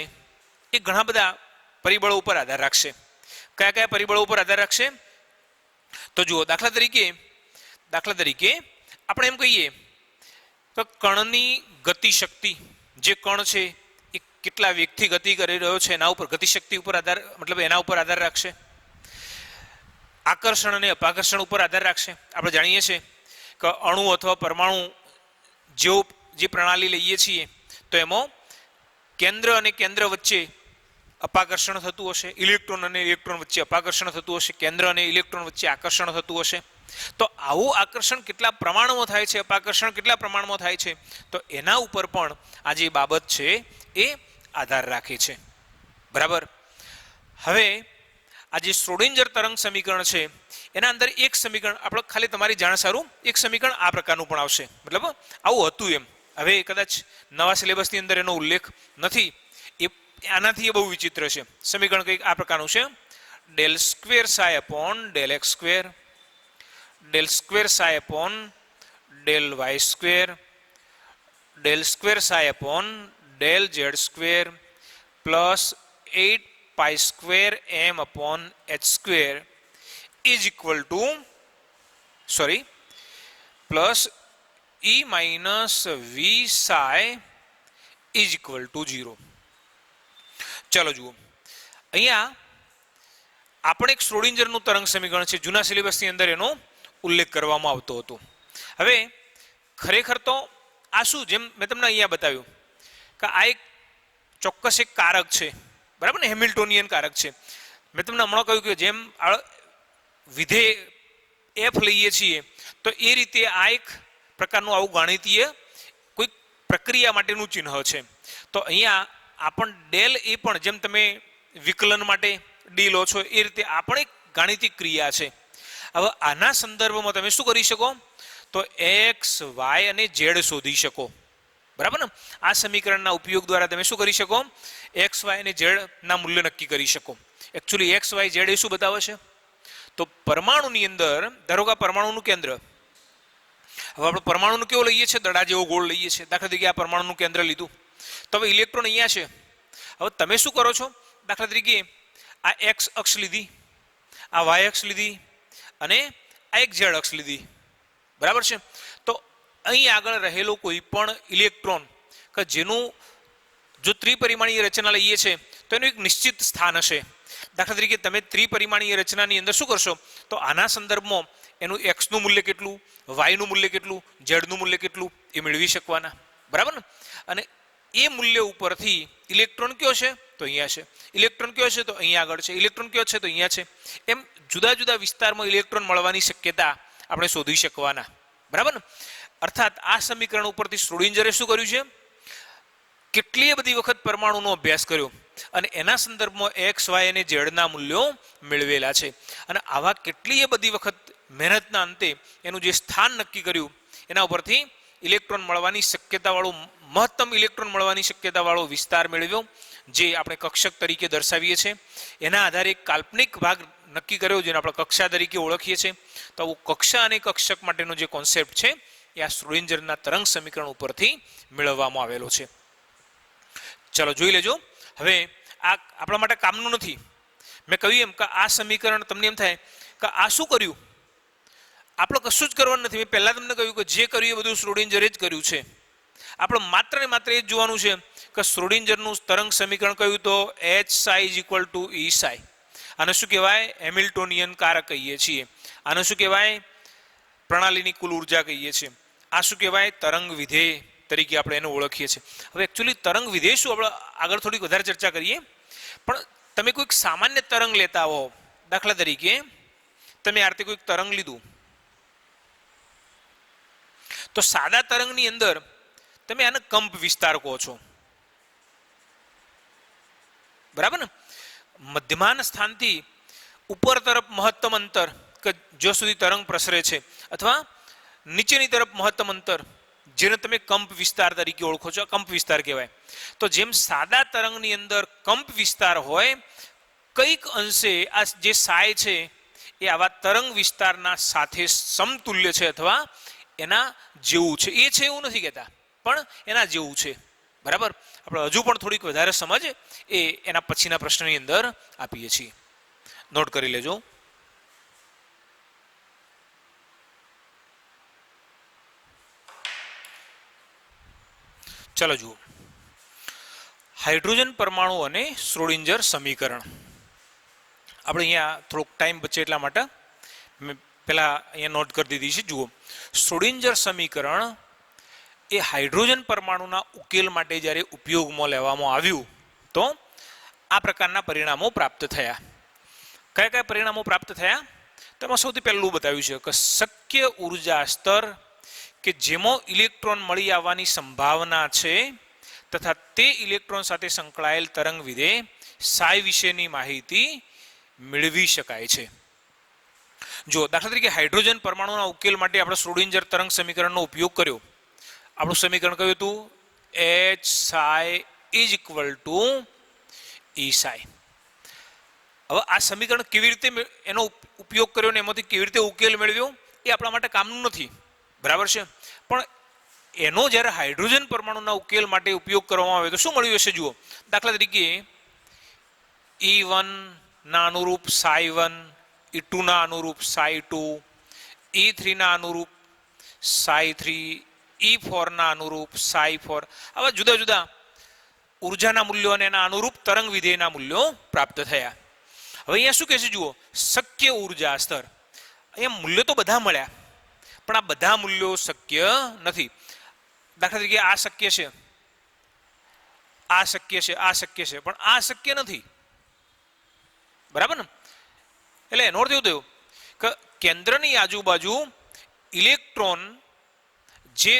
એ ઘણા બધા પરિબળો ઉપર આધાર રાખશે. કયા કયા પરિબળો ઉપર આધાર રાખશે? તો જુઓ, દાખલા તરીકે આપણે એમ કહીએ કે કણની ગતિશક્તિ, જે કણ છે એ કેટલા વેગથી ગતિ કરી રહ્યો છે એના ઉપર, ગતિશક્તિ ઉપર એના ઉપર આધાર રાખશે. આકર્ષણ અને અપાકર્ષણ ઉપર આધાર રાખશે. આપણે જાણીએ છીએ કે અણુ અથવા પરમાણુ જે પ્રણાલી લઈએ છીએ તો એમાં કેન્દ્ર અને કેન્દ્ર વચ્ચે અપાકર્ષણ થતું હશે, ઇલેક્ટ્રોન અને ઇલેક્ટ્રોન વચ્ચે અપાકર્ષણ થતું હશે, કેન્દ્ર અને ઇલેક્ટ્રોન વચ્ચે આકર્ષણ થતું હશે. તો આવું આકર્ષણ કેટલા પ્રમાણમાં થાય છે, અપાકર્ષણ કેટલા પ્રમાણમાં થાય છે, તો એના ઉપર પણ આ જે બાબત છે એ આધાર રાખે છે. બરાબર. હવે આ જે શ્રોડિંજર તરંગ સમીકરણ છે એના અંદર એક સમીકરણ, આપણે ખાલી તમારી જાણ સારું, એક સમીકરણ આ પ્રકારનું પણ આવશે, મતલબ આવું હતું એમ. હવે કદાચ નવા સિલેબસની અંદર એનો ઉલ્લેખ નથી, આનાથી એ બહુ વિચિત્ર છે. સમીકરણ કંઈક આ પ્રકારનું છે: del square psi upon del x square, del square psi upon del y square, del square psi upon del z square plus 8 pi square m upon h square is equal to plus E minus V psi is equal to 0. ચાલો જુઓ, અહીંયા આપણે એક શ્રોડિંજરનું તરંગ સમીકરણ છે, જૂના સિલેબસની અંદર એનો ઉલ્લેખ કરવામાં આવતો હતો. હવે ખરેખર તો આ શું, જેમ મેં તમને અહીંયા બતાવ્યું કે આ એક ચોક્કસ એક કારક છે, બરાબર ને, હેમિલ્ટોનિયન કારક છે. મેં તમને હમણાં કહ્યું કે જેમ વિધેય એફ લઈએ છીએ તો એ રીતે આ એક પ્રકારનું આવું ગાણિતીય કોઈ પ્રક્રિયા માટેનું ચિહ્ન છે. તો અહીંયા આપણ ડેલ એ પણ જેમ તમે વિકલન માટે ડી લો છો એ રીતે આ પણ એક ગાણિતિક ક્રિયા છે. હવે આના સંદર્ભમાં તમે શું કરી શકો, તો એક્સ વાય અને ઝેડ શોધી શકો. બરાબર ને. આ સમીકરણના ઉપયોગ દ્વારા તમે શું કરી શકો, એક્સ વાય અને ઝેડ ના મૂલ્ય નક્કી કરી શકો. એકચ્યુઅલી એક્સ વાય ઝેડ એ શું બતાવે છે, તો પરમાણુની અંદર ધારો કે પરમાણુનું કેન્દ્ર, હવે આપણે પરમાણુનું કેવો લઈએ છીએ, દડા જેવો ગોળ લઈએ છીએ. દાખલા તરીકે આ પરમાણુનું કેન્દ્ર લીધું, તો હવે ઇલેક્ટ્રોન અહીંયા છે. હવે તમે શું કરો છો, દાખલા તરીકે આ એક્સ અક્ષ લીધી, આ વાય અક્ષ લીધી અને આ એક ઝેડ અક્ષ લીધી. બરાબર છે. તો અહીં આગળ રહેલો કોઈ પણ ઇલેક્ટ્રોન કે જેનું જો ત્રિપરિમાણીય રચના લઈએ છે તો એનું એક નિશ્ચિત સ્થાન હશે. દાખલા તરીકે તમે ત્રિપરિમાણીય રચનાની અંદર શું કરશો, તો આના સંદર્ભમાં એનું એક્સનું મૂલ્ય કેટલું, વાયનું મૂલ્ય કેટલું, ઝેડનું મૂલ્ય કેટલું એ મેળવી શકવાના. બરાબર ને. અને એ મૂલ્ય ઉપરથી ઇલેક્ટ્રોન કયો છે, તો અહીંયા છે. ઇલેક્ટ્રોન કયો છે, તો અહીંયા આગળ છે. ઇલેક્ટ્રોન કયો છે, તો અહીંયા છે. એમ જુદા જુદા વિસ્તારમાં ઇલેક્ટ્રોન મળવાની શક્યતા આપણે શોધી શકવાના. બરાબર ને. અર્થાત આ સમીકરણ ઉપરથી શ્રોડિંજરે શું કર્યું છે, કેટલીય બધી વખત પરમાણુનો અભ્યાસ કર્યો અને એના સંદર્ભમાં એક્સ વાય અને ઝેડના મૂલ્યો મેળવેલા છે. અને આવા કેટલીય બધી વખત મહેનતના અંતે એનું જે સ્થાન નક્કી કર્યું એના ઉપરથી ઇલેક્ટ્રોન મળવાની શક્યતાવાળો, મહત્તમ ઇલેક્ટ્રોન મળવાની શક્યતાવાળો વિસ્તાર મેળવ્યો, જે આપણે કક્ષક તરીકે દર્શાવીએ છીએ. એના આધારે એક કાલ્પનિક ભાગ નક્કી કર્યો જેને આપણે કક્ષા તરીકે ઓળખીએ છીએ. તો આવું કક્ષા અને કક્ષક માટેનો જે કોન્સેપ્ટ છે એ આ શ્રોડિંજરના તરંગ સમીકરણ ઉપરથી મેળવવામાં આવેલો છે. ચાલો જોઈ લેજો. હવે આ આપણા માટે કામનું નથી. મેં કહ્યું એમ કે આ સમીકરણ તમને એમ થાય કે આ શું કર્યું, આપણે કશું જ કરવાનું નથી. મેં પહેલા તમને કહ્યું કે જે કર્યું એ બધું શ્રોડિંજરે જ કર્યું છે. આપણે માત્ર ને માત્ર એ જ જોવાનું છે કે શ્રોડિંજરનું તરંગ સમીકરણ કહ્યું તો H psi is equal to E psi. આને શું કહેવાય, હેમિલ્ટોનિયન કારક કહીએ છીએ. આને શું કહેવાય, પ્રણાલીની કુલ ઉર્જા કહીએ છીએ. આ શું કહેવાય, તરંગ વિધેય તરીકે આપણે એને ઓળખીએ છીએ. હવે એકચ્યુઅલી તરંગ વિધેય શું, આપણે આગળ થોડીક વધારે ચર્ચા કરીએ. પણ તમે કોઈક સામાન્ય તરંગ લેતા હો, દાખલા તરીકે તમે આ રીતે કોઈક તરંગ લીધું, તો સાદા તરંગની અંદર તમે આને કંપ વિસ્તાર કહો છો. બરાબર ને. મધ્યમાન સ્થાનથી ઉપર તરફ મહત્તમ અંતર કે જ્યાં સુધી તરંગ પ્રસરે છે, અથવા નીચેની તરફ મહત્તમ અંતર જેને તમે કંપ વિસ્તાર તરીકે ઓળખો છો, કંપ વિસ્તાર કહેવાય. તો જેમ સાદા તરંગની અંદર કંપ વિસ્તાર હોય, કઈક અંશે આ જે સાય છે એ આવા તરંગ વિસ્તારના સાથે સમતુલ્ય છે અથવા એના જેવું છે. એ છે એવું નથી કહેતા, પણ એના જેવું છે. બરાબર. આપણે હજુ પણ થોડીક વધારે સમજ એ એના પછીના પ્રશ્નની અંદર આપીએ છીએ. નોટ કરી લેજો. ચાલો જુઓ, હાઇડ્રોજન પરમાણુ અને શ્રોડિંજર સમીકરણ. આપણે અહીંયા થોડોક ટાઈમ બચે એટલા માટે મેં પહેલા અહીંયા નોટ કરી દીધી છે. જુઓ, શ્રોડિંજર સમીકરણ એ હાઇડ્રોજન પરમાણુના ઉકેલ માટે જ્યારે ઉપયોગમાં લેવામાં આવ્યું તો આ પ્રકારના પરિણામો પ્રાપ્ત થયા. કયા કયા પરિણામો પ્રાપ્ત થયા? તો એમાં સૌથી પહેલું બતાવ્યું છે કે શક્ય ઉર્જા સ્તર કે જેમાં ઇલેક્ટ્રોન મળી આવવાની સંભાવના છે તથા તે ઇલેક્ટ્રોન સાથે સંકળાયેલ તરંગ વિધેય સાય વિશેની માહિતી મેળવી શકાય છે. જો દાખલા તરીકે હાઇડ્રોજન પરમાણુના ઉકેલ માટે આપણે શ્રોડિંજર તરંગ સમીકરણનો ઉપયોગ કર્યો. આપણું સમીકરણ કયું હતું? H psi is equal to E psi. હવે આ સમીકરણ કેવી રીતે એનો ઉપયોગ કર્યો ને એમાંથી કેવી રીતે ઉકેલ મેળવ્યો એ આપણા માટે કામનું નથી, બરાબર છે. પણ એનો જ્યારે હાઇડ્રોજન પરમાણુના ઉકેલ માટે ઉપયોગ કરવામાં આવે તો શું મળ્યું હશે? જુઓ, દાખલા તરીકે E1 ના અનુરૂપ psi1, E2 ના અનુરૂપ psi2, E3 ના અનુરૂપ psi3, E4 ના અનુરૂપ psi4. આવા જુદા જુદા ઉર્જાના મૂલ્યો અને એના અનુરૂપ તરંગ વિધેયના મૂલ્યો પ્રાપ્ત થયા. હવે અહીંયા શું કહે છે? જુઓ, શક્ય ઉર્જા સ્તર. અહીંયા મૂલ્યો તો બધા મળ્યા પણ આ બધા મૂલ્યો શક્ય નથી. દાખલા તરીકે આ શક્ય છે, આ શક્ય છે, આ શક્ય છે, પણ આ શક્ય નથી, બરાબર ને? એટલે એનો અર્થ એવું થયો કે કેન્દ્રની આજુબાજુ ઇલેક્ટ્રોન જે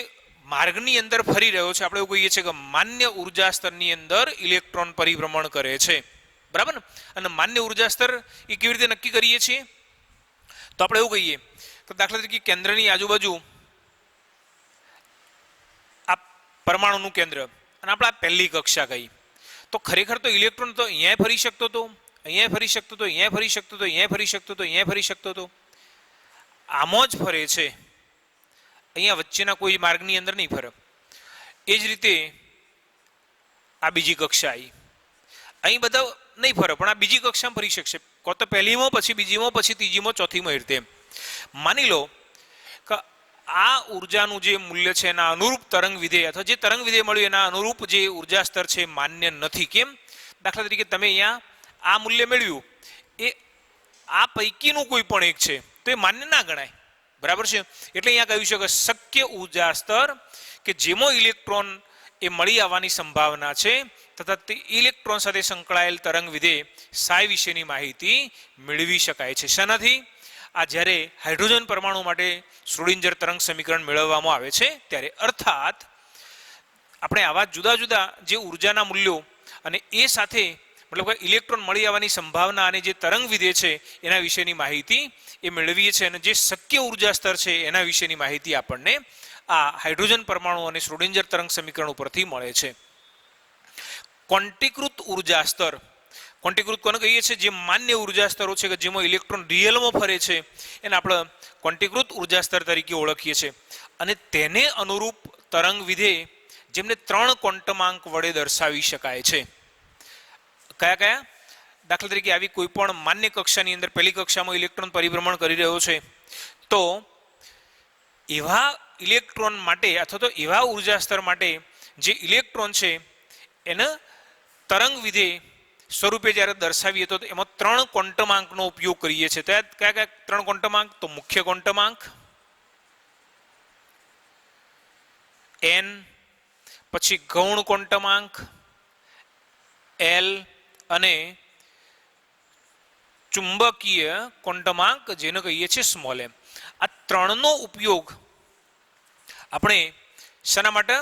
માર્ગની અંદર ફરી રહ્યો છે, આપણે એવું કહીએ છીએ કે માન્ય ઉર્જા સ્તરની અંદર ઇલેક્ટ્રોન પરિભ્રમણ કરે છે, બરાબર ને? અને માન્ય ઉર્જા સ્તર એ કેવી રીતે નક્કી કરીએ છીએ? તો આપણે એવું કહીએ કે દાખલા તરીકે કેન્દ્રની આજુબાજુ આ પરમાણુનું કેન્દ્ર અને આપણે આ પહેલી કક્ષા કહી તો ખરેખર તો ઇલેક્ટ્રોન તો અહીંયા ફરી શકતો હતો, અહીંયા ફરી શકતો હતો, અહીંયા ફરી શકતો હતો, અહીંયા ફરી શકતો હતો, અહીંયા ફરી શકતો હતો. આમ જ ફરે છે, અહીંયા વચ્ચેના કોઈ માર્ગની અંદર નહીં ફરે. એ જ રીતે આ બીજી કક્ષા આવી, અહીં બધા નહીં ફરે પણ આ બીજી કક્ષામાં ફરી શકશે. કો તો પહેલીમાં, પછી બીજીમાં, પછી ત્રીજીમાં, ચોથીમાં. એ રીતે માની લો કે આ ઉર્જાનું જે મૂલ્ય છે એના અનુરૂપ તરંગ વિધેય અથવા જે તરંગ વિધેય મળ્યું એના અનુરૂપ જે ઉર્જા સ્તર છે માન્ય નથી. કેમ? દાખલા તરીકે તમે અહીંયા આ મૂલ્ય મેળવ્યું એ આ પૈકીનું કોઈ પણ એક છે તો એ માન્ય ના ગણાય, બરાબર છે? એટલે અહીંયા કહ્યું છે કે શક્ય ઉર્જા સ્તર કે જેમાં ઇલેક્ટ્રોન એ મળી આવવાની સંભાવના છે તથા તે ઇલેક્ટ્રોન સાથે સંકળાયેલ તરંગ વિધેય સાય વિશેની માહિતી મેળવી શકાય છે. શેનાથી? આ જ્યારે હાઇડ્રોજન પરમાણુ માટે શ્રોડિંજર તરંગ સમીકરણ મેળવવામાં આવે છે ત્યારે. અર્થાત આપણે આવા જુદા જુદા જે ઉર્જાના મૂલ્યો અને એ સાથે મતલબ કે ઇલેક્ટ્રોન મળી આવવાની સંભાવના અને જે તરંગ વિધેય છે એના વિશેની માહિતી એ મેળવીએ છીએ અને જે શક્ય ઉર્જા સ્તર છે એના વિશેની માહિતી આપણને આ હાઇડ્રોજન પરમાણુ અને શ્રોડિંજર તરંગ સમીકરણ ઉપરથી મળે છે. ક્વોન્ટીકૃત ઉર્જા સ્તર. ક્વોન્ટીકૃત કોને કહીએ છીએ? જે માન્ય ઉર્જા સ્તરો છે કે જેમાં ઇલેક્ટ્રોન રિયલમાં ફરે છે એને આપણે ક્વોન્ટીકૃત ઉર્જા સ્તર તરીકે ઓળખીએ છીએ. અને તેને અનુરૂપ તરંગ વિધેય જેમને 3 ક્વોન્ટમાંક વડે દર્શાવી શકાય છે. કયા કયા? દાખલા તરીકે આવી કોઈ પણ માન્ય કક્ષાની અંદર પહેલી કક્ષામાં ઇલેક્ટ્રોન પરિભ્રમણ કરી રહ્યો છે તો એવા ઇલેક્ટ્રોન માટે અથવા તો એવા ઉર્જા સ્તર માટે જે ઇલેક્ટ્રોન છે એને તરંગ વિધેય સ્વરૂપે જ્યારે દર્શાવીએ તો એમાં 3 ક્વોન્ટમાંકનો ઉપયોગ કરીએ છીએ. તો કયા કયા 3 ક્વોન્ટમાંક? તો મુખ્ય ક્વોન્ટમાંક n, પછી ગૌણ ક્વોન્ટમાંક l અને ચુંબકીય ક્વોન્ટમાંક જેને કહીએ છીએ સ્મોલ m. આ 3નો ઉપયોગ આપણે શાના માટે?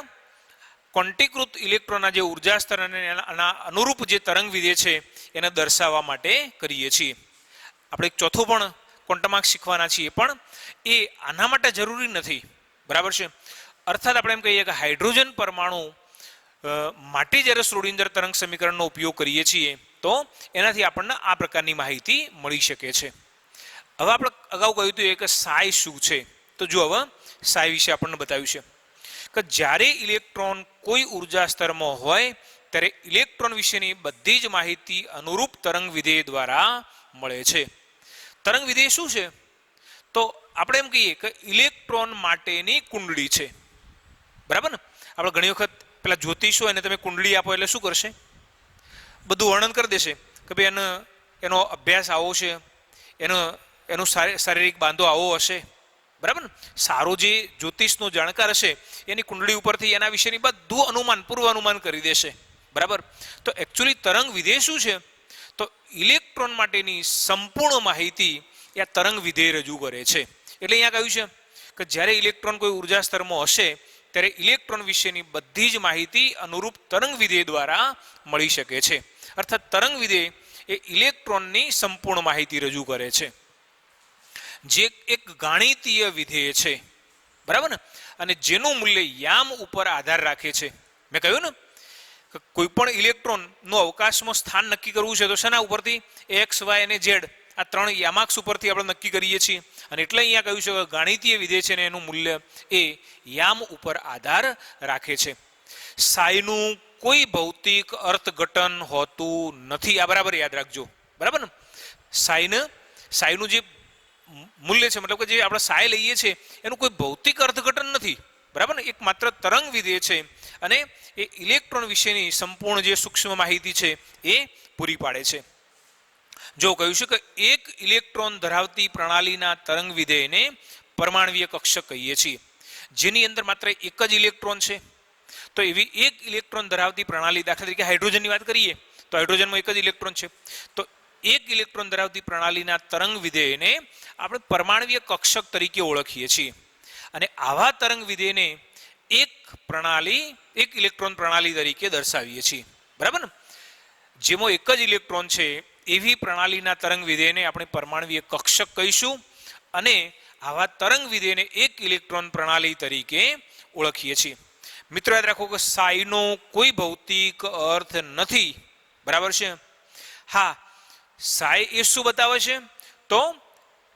ક્વોન્ટીકૃત ઇલેક્ટ્રોનના જે ઉર્જા સ્તર અને એના અનુરૂપ જે તરંગ વિધેય છે એને દર્શાવવા માટે કરીએ છીએ. આપણે એક ચોથો પણ ક્વોન્ટમાંક શીખવાના છીએ પણ એ આના માટે જરૂરી નથી, બરાબર છે? અર્થાત આપણે એમ કહીએ કે હાઇડ્રોજન પરમાણુ માટે જ્યારે શ્રોડિંજર તરંગ સમીકરણનો ઉપયોગ કરીએ છીએ તો એનાથી આપણને આ પ્રકારની માહિતી મળી શકે છે. હવે આપણે અગાઉ કહ્યું હતું કે સાય શું છે, તો જો હવે સાય વિશે આપણને બતાવ્યું છે કે જ્યારે ઇલેક્ટ્રોન કોઈ ઉર્જા સ્તરમાં હોય ત્યારે ઇલેક્ટ્રોન વિશેની બધી જ માહિતી અનુરૂપ તરંગ વિધેય દ્વારા મળે છે. તરંગ વિધેય શું છે? તો આપણે એમ કહીએ કે ઇલેક્ટ્રોન માટેની કુંડળી છે. બરાબર ને? આપણે ઘણી વખત પેલા જ્યોતિષો એને તમે કુંડળી આપો એટલે શું કરશે? બધું વર્ણન કરી દેશે કે ભાઈ એનો અભ્યાસ આવો છે, એનો શારીરિક બાંધો આવો હશે. બરાબર ને? સારો જે જ્યોતિષનો જાણકાર હશે એની કુંડળી ઉપરથી એના વિશેની બધું અનુમાન, પૂર્વ અનુમાન કરી દેશે. બરાબર? તો એકચ્યુઅલી તરંગ વિધેય શું છે? તો ઇલેક્ટ્રોન માટેની સંપૂર્ણ માહિતી એ આ તરંગ વિધેય રજૂ કરે છે. એટલે અહીંયા કહ્યું છે કે જ્યારે ઇલેક્ટ્રોન કોઈ ઉર્જા સ્તરમાં હશે ત્યારે ઇલેક્ટ્રોન વિશેની બધી જ માહિતી અનુરૂપ તરંગ વિધેય દ્વારા મળી શકે છે. અર્થાત તરંગ વિધેય એ ઇલેક્ટ્રોનની સંપૂર્ણ માહિતી રજૂ કરે છે, જે એક ગાણિતીય વિધેય છે. બરાબર ને? અને જેનું મૂલ્ય યામ ઉપર આધાર રાખે છે. મેં કહ્યું ને કે કોઈ પણ ઇલેક્ટ્રોનનું અવકાશમાં સ્થાન નક્કી કરવું છે તો શેના ઉપરથી? એક્સ, વાય અને ઝેડ, આ ત્રણ યામાક્ષ ઉપરથી આપણે નક્કી કરીએ છીએ. અને એટલે અહીંયા કહ્યું છે કે ગાણિતીય વિધેય છે ને એનું મૂલ્ય એ યામ ઉપર આધાર રાખે છે. સાઈનું કોઈ ભૌતિક અર્થઘટન હોતું નથી. આ બરાબર યાદ રાખજો. બરાબર ને? સાઈનું જે મૂલ્ય છે, મતલબ કે જે આપણે સાય લઈએ છીએ એનું કોઈ ભૌતિક અર્થઘટન નથી. બરાબર ને? એક માત્ર તરંગ વિધેય છે અને એ ઇલેક્ટ્રોન વિશેની સંપૂર્ણ જે સૂક્ષ્મ માહિતી છે એ પૂરી પાડે છે. જો કહ્યું છે કે એક ઇલેક્ટ્રોન ધરાવતી પ્રણાલીના તરંગ વિધેયને પરમાણ્વીય કક્ષક કહીએ છીએ. જેની અંદર માત્ર એક જ ઇલેક્ટ્રોન છે. તો એવી એક ઇલેક્ટ્રોન ધરાવતી પ્રણાલી, દાખલા તરીકે હાઇડ્રોજનની વાત કરીએ તો હાઇડ્રોજનમાં એક જ ઇલેક્ટ્રોન છે. તો એક ઇલેક્ટ્રોન ધરાવતી પ્રણાલીના તરંગ વિધેયને આપણે પરમાણ્વીય કક્ષક તરીકે ઓળખીએ છીએ. અને આવા તરંગ વિધેયને એક ઇલેક્ટ્રોન પ્રણાલી તરીકે દર્શાવીએ છીએ. બરાબર ને? જેમાં એક જ ઇલેક્ટ્રોન છે એવી પ્રણાલીના તરંગ વિધેયને આપણે પરમાણ્વીય કક્ષક કહીશું. અને આવા તરંગ વિધેયને એક ઇલેક્ટ્રોન પ્રણાલી તરીકે ઓળખીએ છીએ. મિત્રો યાદ રાખો કે સાઈનો કોઈ ભૌતિક અર્થ નથી. બરાબર છે? હા, સાઈ એ શું બતાવે છે? તો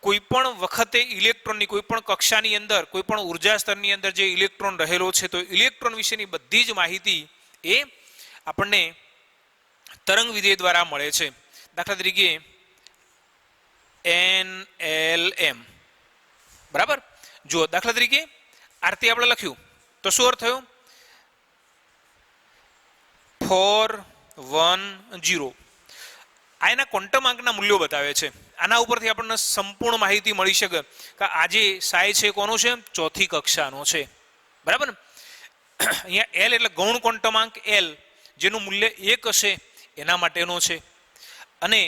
કોઈ પણ વખતે ઇલેક્ટ્રોનની કોઈ પણ કક્ષાની અંદર, કોઈ પણ ઉર્જા સ્તરની અંદર જે ઇલેક્ટ્રોન રહેલો છે તો ઇલેક્ટ્રોન વિશેની બધી જ માહિતી એ આપણને તરંગ વિધેય દ્વારા મળે છે. દાખલા તરીકે NLM. બરાબર? જો દાખલા તરીકે આરતી આપણે લખ્યું તો શું અર્થ થયો? 410. આ એના ક્વોન્ટમ આંકના મૂલ્યો બતાવે છે. આના ઉપરથી આપણને સંપૂર્ણ માહિતી મળી શકે કે આજે સાય છે કોનો છે? ચોથી કક્ષાનો છે. બરાબર ને? અહીંયા L એટલે ગૌણ ક્વોન્ટમ આંક L, જેનું મૂલ્ય 1 હશે એના માટેનો છે. અને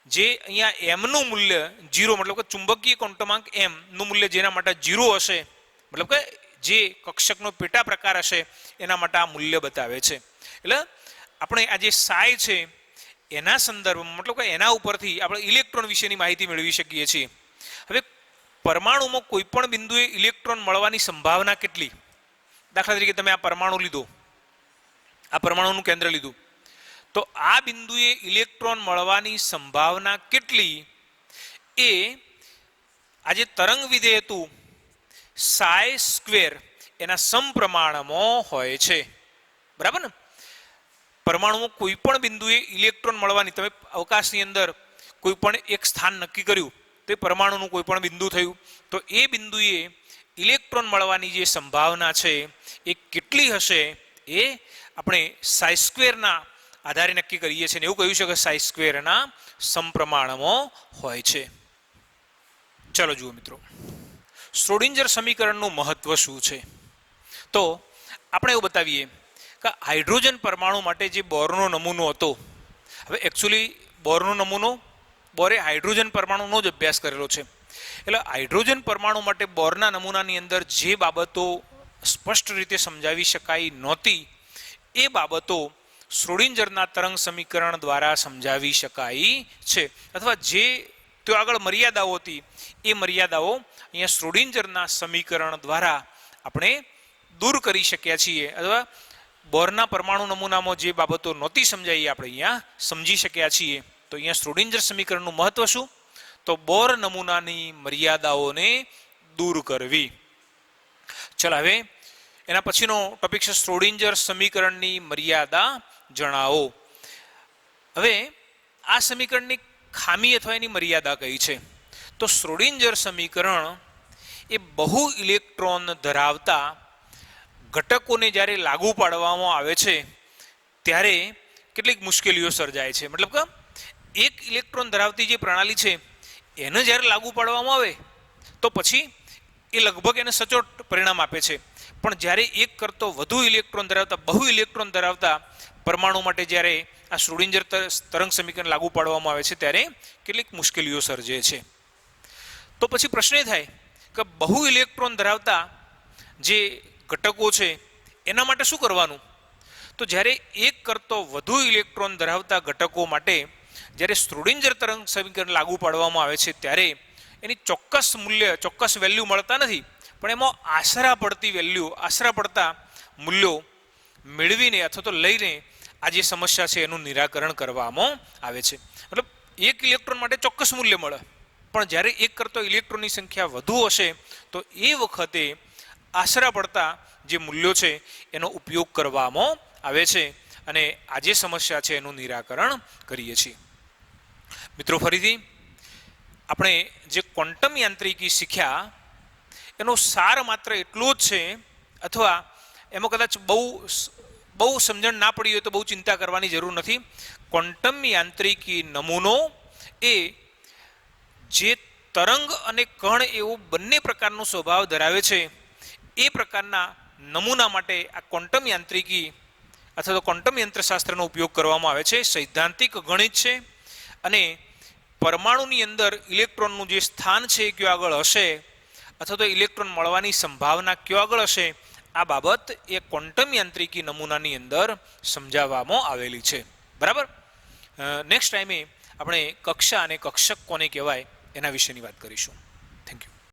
જે અહીંયા M નું મૂલ્ય 0, મતલબ કે ચુંબકીય ક્વોન્ટમ આંક M નું મૂલ્ય જેના માટે 0 હશે, મતલબ કે જે કક્ષકનો પેટા પ્રકાર હશે એના માટે આ મૂલ્ય બતાવે છે. એટલે આપણે આ જે સાય છે એના સંદર્ભમાં, મતલબ કે એના ઉપરથી આપણે ઇલેક્ટ્રોન વિશેની માહિતી મેળવી શકીએ છીએ. હવે પરમાણુમાં કોઈ પણ બિંદુએ ઇલેક્ટ્રોન મળવાની સંભાવના કેટલી? દાખલા તરીકે તમે આ પરમાણુ લીધો, આ પરમાણુનું કેન્દ્ર લીધું, તો આ બિંદુએ ઇલેક્ટ્રોન મળવાની સંભાવના કેટલી એ આ જે તરંગ વિધેય હતું સાય સ્ક્વેર એના સમપ્રમાણમાં હોય છે. બરાબર ને? પરમાણુમાં કોઈ પણ બિંદુએ ઇલેક્ટ્રોન મળવાની, તમે અવકાશની અંદર કોઈ પણ એક સ્થાન નક્કી કર્યું તો એ પરમાણુનું કોઈ પણ બિંદુ થયું, તો એ બિંદુએ ઇલેક્ટ્રોન મળવાની જે સંભાવના છે એ કેટલી હશે એ આપણે સાય સ્ક્વેરના આધારે નક્કી કરીએ છીએ. એવું કહ્યું છે કે સાય સ્ક્વેરના સમપ્રમાણમાં હોય છે. ચાલો જુઓ મિત્રો, શ્રોડિંજર સમીકરણનું મહત્વ શું છે? તો આપણે એવું બતાવીએ કે હાઇડ્રોજન પરમાણુ માટે જે બોરનો નમૂનો હતો, હવે એકચ્યુઅલી બોરનો નમૂનો, બોરે હાઇડ્રોજન પરમાણુનો જ અભ્યાસ કરેલો છે. એટલે હાઇડ્રોજન પરમાણુ માટે બોરના નમૂનાની અંદર જે બાબતો સ્પષ્ટ રીતે સમજાવી શકાય નહોતી એ બાબતો શ્રોડિંજરના તરંગ સમીકરણ દ્વારા સમજાવી શકાય છે. અથવા જે તો આગળ મર્યાદાઓ હતી એ મર્યાદાઓ અહીંયા શ્રોડિંજરના સમીકરણ દ્વારા આપણે દૂર કરી શક્યા છીએ. અથવા બોરના પરમાણુ નમૂનામાં જે બાબતો નહોતી સમજાઈ આપણે અહીંયા સમજી શક્યા છીએ. તો અહીંયા શ્રોડિંજર સમીકરણનું મહત્વ શું? તો બોર નમૂનાની મર્યાદાઓને દૂર કરવી. ચાલો હવે એના પછીનો ટોપિક છે શ્રોડિંજર સમીકરણની મર્યાદા જણાવો. હવે આ સમીકરણની ખામી અથવા એની મર્યાદા કઈ છે? તો શ્રોડિંજર સમીકરણ એ બહુ ઇલેક્ટ્રોન ધરાવતા ઘટકોને જ્યારે લાગુ પાડવામાં આવે છે ત્યારે કેટલીક મુશ્કેલીઓ સર્જાય છે. મતલબ કે એક ઇલેક્ટ્રોન ધરાવતી જે પ્રણાલી છે એને જ્યારે લાગુ પાડવામાં આવે તો પછી એ લગભગ એને સચોટ પરિણામ આપે છે. પણ જ્યારે એક કરતો વધુ ઇલેક્ટ્રોન ધરાવતા બહુ ઇલેક્ટ્રોન ધરાવતા પરમાણુ માટે જ્યારે આ શ્રોડિંજર તરંગ સમીકરણ લાગુ પાડવામાં આવે છે ત્યારે કેટલીક મુશ્કેલીઓ સર્જે છે. તો પછી પ્રશ્ન એ થાય કે બહુ ઇલેક્ટ્રોન ધરાવતા જે ઘટકો છે એના માટે શું કરવાનું? તો જ્યારે એક કરતો વધુ ઇલેક્ટ્રોન ધરાવતા ઘટકો માટે જ્યારે શ્રોડિંજર તરંગ સમીકરણ લાગુ પાડવામાં આવે છે ત્યારે એની ચોક્કસ મૂલ્ય ચોક્કસ વેલ્યુ મળતા નથી, પણ એમાં આશરા પડતા મૂલ્યો મેળવીને અથવા તો લઈને આ જે સમસ્યા છે એનું નિરાકરણ કરવામાં આવે છે. મતલબ એક ઇલેક્ટ્રોન માટે ચોક્કસ મૂલ્ય મળે, પણ જ્યારે એક કરતો ઇલેક્ટ્રોનની સંખ્યા વધુ હશે તો એ વખતે આશરા પડતા જે મૂલ્યો છે એનો ઉપયોગ કરવામાં આવે છે અને આ જે સમસ્યા છે એનું નિરાકરણ કરીએ છીએ. મિત્રો, ફરીથી આપણે જે ક્વોન્ટમ યાંત્રિકી શીખ્યા એનો સાર માત્ર એટલો જ છે, અથવા એમાં કદાચ બહુ સમજણ ના પડી હોય તો બહુ ચિંતા કરવાની જરૂર નથી. ક્વોન્ટમ યાંત્રિકી નમૂનો એ જે તરંગ અને કણ એવો બંને પ્રકારનો સ્વભાવ ધરાવે છે એ પ્રકારના નમૂના માટે આ ક્વોન્ટમ યાંત્રિકી અથવા તો ક્વોન્ટમ યંત્રશાસ્ત્રનો ઉપયોગ કરવામાં આવે છે. સૈદ્ધાંતિક ગણિત છે અને પરમાણુની અંદર ઇલેક્ટ્રોનનું જે સ્થાન છે એ કયો આગળ હશે અથવા તો ઇલેક્ટ્રોન મળવાની સંભાવના કયો આગળ હશે આ બાબત એ ક્વોન્ટમ યાંત્રિકી નમૂનાની અંદર સમજાવવામાં આવેલી છે. બરાબર. નેક્સ્ટ ટાઈમે આપણે કક્ષા અને કક્ષક કોને કહેવાય એના વિશેની વાત કરીશું.